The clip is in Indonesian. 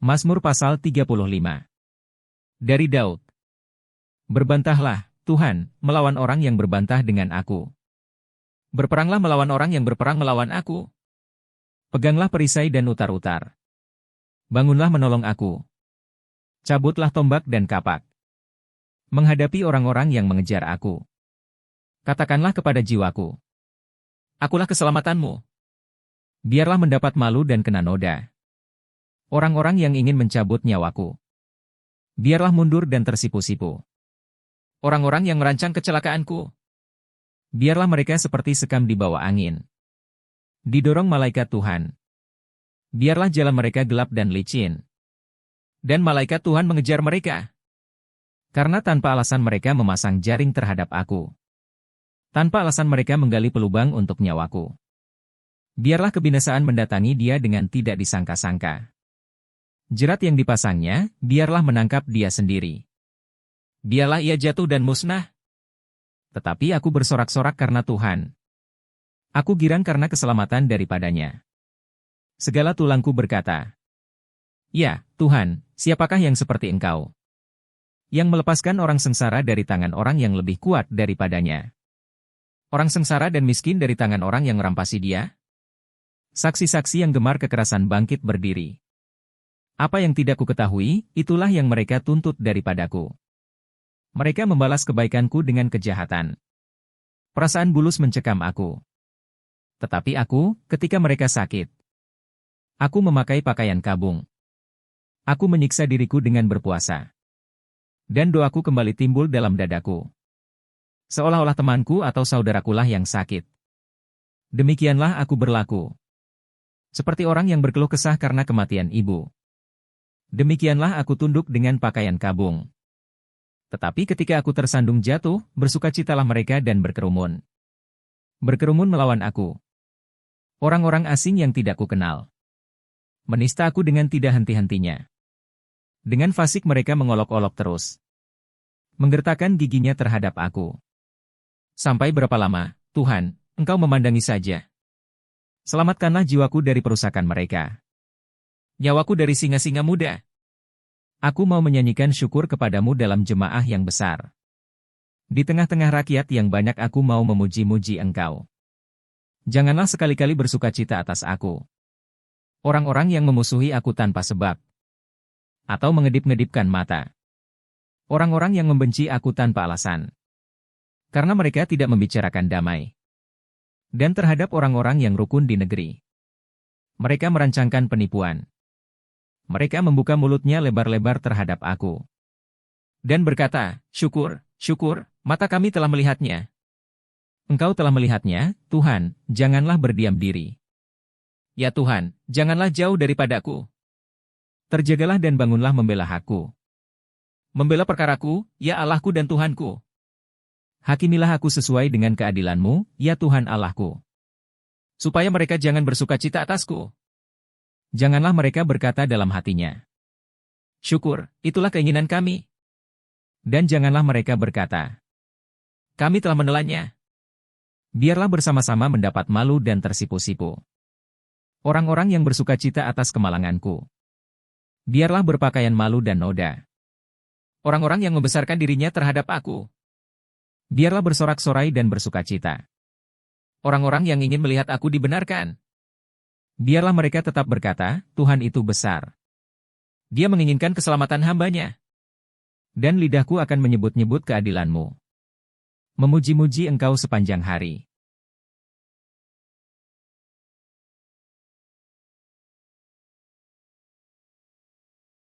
Mazmur pasal 35. Dari Daud. Berbantahlah, Tuhan, melawan orang yang berbantah dengan aku. Berperanglah melawan orang yang berperang melawan aku. Peganglah perisai dan utar-utar. Bangunlah menolong aku. Cabutlah tombak dan kapak. Menghadapi orang-orang yang mengejar aku. Katakanlah kepada jiwaku, akulah keselamatanmu. Biarlah mendapat malu dan kena noda orang-orang yang ingin mencabut nyawaku. Biarlah mundur dan tersipu-sipu orang-orang yang merancang kecelakaanku. Biarlah mereka seperti sekam di bawah angin, didorong malaikat Tuhan. Biarlah jalan mereka gelap dan licin, dan malaikat Tuhan mengejar mereka. Karena tanpa alasan mereka memasang jaring terhadap aku. Tanpa alasan mereka menggali pelubang untuk nyawaku. Biarlah kebinasaan mendatangi dia dengan tidak disangka-sangka. Jerat yang dipasangnya, biarlah menangkap dia sendiri. Biarlah ia jatuh dan musnah. Tetapi aku bersorak-sorak karena Tuhan. Aku girang karena keselamatan daripadanya. Segala tulangku berkata, ya, Tuhan, siapakah yang seperti Engkau? Yang melepaskan orang sengsara dari tangan orang yang lebih kuat daripadanya. Orang sengsara dan miskin dari tangan orang yang merampasi dia? Saksi-saksi yang gemar kekerasan bangkit berdiri. Apa yang tidak kuketahui, itulah yang mereka tuntut daripadaku. Mereka membalas kebaikanku dengan kejahatan. Perasaan bulus mencekam aku. Tetapi aku, ketika mereka sakit, aku memakai pakaian kabung. Aku menyiksa diriku dengan berpuasa. Dan doaku kembali timbul dalam dadaku. Seolah-olah temanku atau saudarakulah yang sakit. Demikianlah aku berlaku. Seperti orang yang berkeluh kesah karena kematian ibu. Demikianlah aku tunduk dengan pakaian kabung. Tetapi ketika aku tersandung jatuh, bersukacitalah mereka dan berkerumun. Berkerumun melawan aku. Orang-orang asing yang tidak kukenal. Menista aku dengan tidak henti-hentinya. Dengan fasik mereka mengolok-olok terus. Menggertakkan giginya terhadap aku. Sampai berapa lama, Tuhan, Engkau memandangi saja? Selamatkanlah jiwaku dari perusakan mereka. Nyawaku dari singa-singa muda. Aku mau menyanyikan syukur kepadamu dalam jemaah yang besar. Di tengah-tengah rakyat yang banyak aku mau memuji-muji Engkau. Janganlah sekali-kali bersukacita atas aku. Orang-orang yang memusuhi aku tanpa sebab. Atau mengedip-ngedipkan mata. Orang-orang yang membenci aku tanpa alasan. Karena mereka tidak membicarakan damai. Dan terhadap orang-orang yang rukun di negeri. Mereka merancangkan penipuan. Mereka membuka mulutnya lebar-lebar terhadap aku. Dan berkata, syukur, syukur, mata kami telah melihatnya. Engkau telah melihatnya, Tuhan, janganlah berdiam diri. Ya Tuhan, janganlah jauh daripadaku. Terjagalah dan bangunlah membela hakku. Membela perkaraku, ya Allahku dan Tuhanku. Hakimilah aku sesuai dengan keadilan-Mu, ya Tuhan Allahku. Supaya mereka jangan bersukacita atasku. Janganlah mereka berkata dalam hatinya, syukur, itulah keinginan kami. Dan janganlah mereka berkata, kami telah menelannya. Biarlah bersama-sama mendapat malu dan tersipu-sipu. Orang-orang yang bersukacita atas kemalanganku. Biarlah berpakaian malu dan noda. Orang-orang yang membesarkan dirinya terhadap aku. Biarlah bersorak-sorai dan bersukacita. Orang-orang yang ingin melihat aku dibenarkan. Biarlah mereka tetap berkata, Tuhan itu besar. Dia menginginkan keselamatan hamba-Nya. Dan lidahku akan menyebut-nyebut keadilan-Mu. Memuji-muji Engkau sepanjang hari.